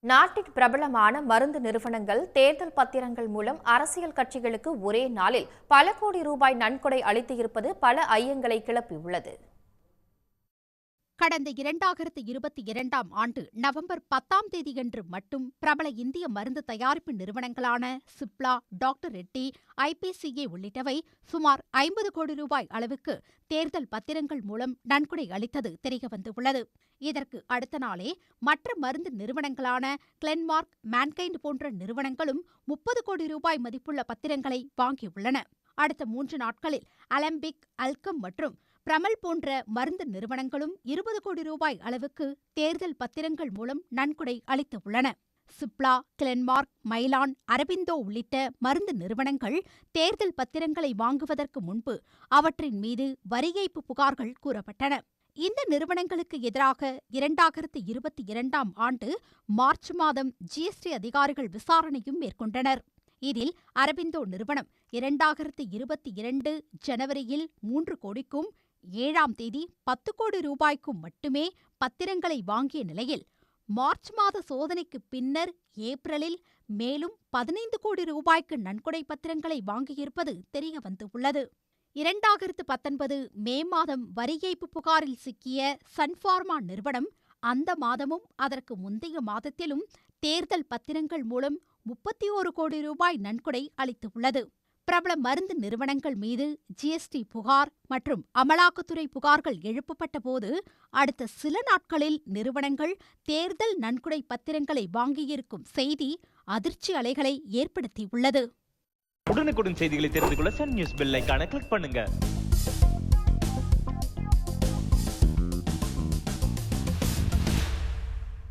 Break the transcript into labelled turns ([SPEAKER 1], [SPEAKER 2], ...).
[SPEAKER 1] நாட்டின் பிரபலமான மருந்து நிறுவனங்கள் தேர்தல் பத்திரங்கள் மூலம் அரசியல் கட்சிகளுக்கு ஒரே நாளில் பல கோடி ரூபாய் நன்கொடை அளித்து இருப்பது பல ஐயங்களை கிளப்பியுள்ளது.
[SPEAKER 2] கடந்த 2022ஆம் ஆண்டு நவம்பர் 10ஆம் தேதியன்று மட்டும் பிரபல இந்திய மருந்து தயாரிப்பு நிறுவனங்களான சிப்லா, டாக்டர் ரெட்டி, ஐபிசிஏ உள்ளிட்டவை சுமார் 50 கோடி ரூபாய் அளவுக்கு தேர்தல் பத்திரங்கள் மூலம் நன்கொடை அளித்தது தெரியவந்துள்ளது. இதற்கு அடுத்த நாளே மற்ற மருந்து நிறுவனங்களான கிளென்மார்க், மேன்கைண்ட் போன்ற நிறுவனங்களும் 30 கோடி ரூபாய் மதிப்புள்ள பத்திரங்களை வாங்கியுள்ளன. அடுத்த 3 நாட்களில் அலம்பிக், அல்கம் மற்றும் பிரமல் போன்ற மருந்து நிறுவனங்களும் 20 கோடி ரூபாய் அளவுக்கு தேர்தல் பத்திரங்கள் மூலம் நன்கொடை அளித்துள்ளன. சிப்லா, கிளென்மார்க், மைலான், அரபிந்தோ உள்ளிட்ட மருந்து நிறுவனங்கள் தேர்தல் பத்திரங்களை வாங்குவதற்கு முன்பு அவற்றின் மீது வரி ஏய்ப்பு புகார்கள் கூறப்பட்டன. இந்த நிறுவனங்களுக்கு எதிராக 2022ஆம் ஆண்டு மார்ச் மாதம் ஜிஎஸ்டி அதிகாரிகள் விசாரணையும் மேற்கொண்டனர். இதில் அரபிந்தோ நிறுவனம் 2022 ஜனவரியில் 3 கோடிக்கும் 7ஆம் தேதி 10 கோடி ரூபாய்க்கும் மட்டுமே பத்திரங்களை வாங்கிய நிலையில் மார்ச் மாத சோதனைக்கு பின்னர் ஏப்ரலில் மேலும் 15 கோடி ரூபாய்க்கு நன்கொடை பத்திரங்களை வாங்கியிருப்பது தெரியவந்துள்ளது. 2019 மே மாதம் வரி ஏய்ப்பு புகாரில் சிக்கிய சன்பார்மா நிறுவனம் அந்த மாதமும் அதற்கு முந்தைய மாதத்திலும் தேர்தல் பத்திரங்கள் மூலம் 31 கோடி ரூபாய் நன்கொடை அளித்துள்ளது. பிரபல மருந்து நிறுவனங்கள் மீது ஜிஎஸ்டி புகார் மற்றும் அமலாக்கத்துறை புகார்கள் எழுப்பப்பட்ட போது அடுத்த சில நாட்களில் நிறுவனங்கள் தேர்தல் நன்கொடை பத்திரங்களை வாங்கியிருக்கும் செய்தி அதிர்ச்சி அலைகளை ஏற்படுத்தியுள்ளது.
[SPEAKER 3] உடனுக்குடன் செய்திகளை தெரிந்து கொள்ள சன் நியூஸ் பெல் ஐகானை கிளிக் பண்ணுங்க.